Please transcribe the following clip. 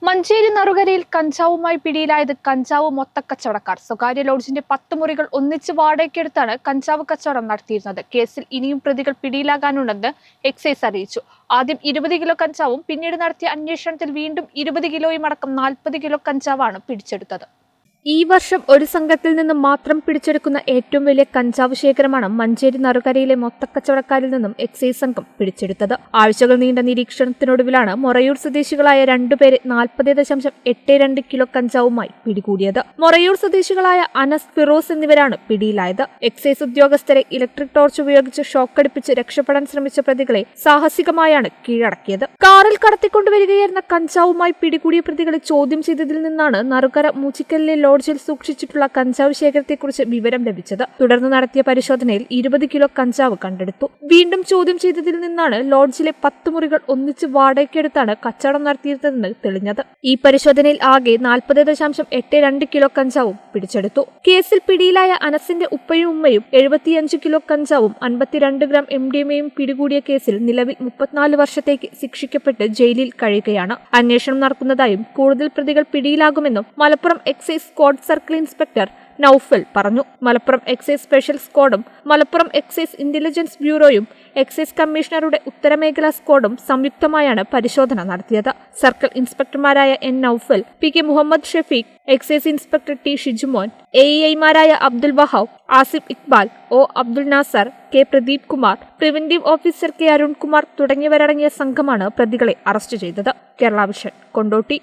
മഞ്ചേരി നറുകരയിൽ കഞ്ചാവുമായി പിടിയിലായത് കഞ്ചാവ് മൊത്തക്കച്ചവടക്കാർ. സ്വകാര്യ ലോഡ്ജിന്റെ 10 മുറികൾ ഒന്നിച്ച് വാടകയ്ക്കെടുത്താണ് കഞ്ചാവ് കച്ചവടം നടത്തിയിരുന്നത്. കേസിൽ ഇനിയും പ്രതികൾ പിടിയിലാകാനുണ്ടെന്ന് എക്സൈസ് അറിയിച്ചു. ആദ്യം 20 കിലോ കഞ്ചാവും പിന്നീട് നടത്തിയ അന്വേഷണത്തിൽ വീണ്ടും 20 കിലോയും അടക്കം 40 കിലോ കഞ്ചാവാണ് പിടിച്ചെടുത്തത്. ഈ വർഷം ഒരു സംഘത്തിൽ നിന്നും മാത്രം പിടിച്ചെടുക്കുന്ന ഏറ്റവും വലിയ കഞ്ചാവ് ശേഖരമാണ് മഞ്ചേരി നറുകരയിലെ മൊത്തക്കച്ചവടക്കാരിൽ നിന്നും എക്സൈസ് സംഘം പിടിച്ചെടുത്തത്. ആഴ്ചകൾ നീണ്ട നിരീക്ഷണത്തിനൊടുവിലാണ് മൊറയൂർ സ്വദേശികളായ 2 പേരെ 40.82 കിലോ കഞ്ചാവുമായി പിടികൂടിയത്. മൊറയൂർ സ്വദേശികളായ അനസ്, ഫിറോസ് എന്നിവരാണ് പിടിയിലായത്. എക്സൈസ് ഉദ്യോഗസ്ഥരെ ഇലക്ട്രിക് ടോർച്ച് ഉപയോഗിച്ച് ഷോക്കടിപ്പിച്ച് രക്ഷപ്പെടാൻ ശ്രമിച്ച പ്രതികളെ സാഹസികമായാണ് കീഴടക്കിയത്. കാറിൽ കടത്തിക്കൊണ്ടുവരികയായിരുന്ന കഞ്ചാവുമായി പിടികൂടിയ പ്രതികളെ ചോദ്യം ചെയ്തതിൽ നിന്നാണ് നറുകര മൂച്ചിക്കലിലെ ലോഡ്ജിൽ സൂക്ഷിച്ചിട്ടുള്ള കഞ്ചാവ് ശേഖരത്തെക്കുറിച്ച് വിവരം ലഭിച്ചത്. തുടർന്ന് നടത്തിയ പരിശോധനയിൽ 20 കിലോ കഞ്ചാവ് കണ്ടെടുത്തു. വീണ്ടും ചോദ്യം ചെയ്തതിൽ നിന്നാണ് ലോഡ്ജിലെ 10 മുറികൾ ഒന്നിച്ച് വാടകയ്ക്കെടുത്താണ് കച്ചവടം നടത്തിയിരുന്നതെന്ന് തെളിഞ്ഞത്. ഈ പരിശോധനയിൽ ആകെ 40.82 കിലോ കഞ്ചാവും പിടിച്ചെടുത്തു. കേസിൽ പിടിയിലായ അനസിന്റെ ഉപ്പയും ഉമ്മയും 75 കിലോ കഞ്ചാവും 52 ഗ്രാം MDMA പിടികൂടിയ കേസിൽ നിലവിൽ 34 വർഷത്തേക്ക് ശിക്ഷിക്കപ്പെട്ട് ജയിലിൽ കഴിയുകയാണ്. അന്വേഷണം നടക്കുന്നതായും കൂടുതൽ പ്രതികൾ പിടിയിലാകുമെന്നും Malappuram excise squad circle inspector Noufal പറഞ്ഞു. മലപ്പുറം എക്സൈസ് സ്പെഷ്യൽ സ്ക്വാഡും മലപ്പുറം എക്സൈസ് ഇന്റലിജൻസ് ബ്യൂറോയും എക്സൈസ് കമ്മീഷണറുടെ ഉത്തരമേഖലാ സ്ക്വാഡും സംയുക്തമായാണ് പരിശോധന നടത്തിയത്. സർക്കിൾ ഇൻസ്പെക്ടർമാരായ N Noufal, PK Muhammad Shafeeq, excise inspector T Shijumon, AEI-മാരായ Abdul Wahab, Asif Iqbal, O Abdul Nasar, K Pradeep Kumar, preventive officer K Arunkumar തുടങ്ങിയവരടങ്ങിയ സംഘമാണ് പ്രതികളെ അറസ്റ്റ് ചെയ്തത്. കേരള വിഷൻ, കൊണ്ടോട്ടി.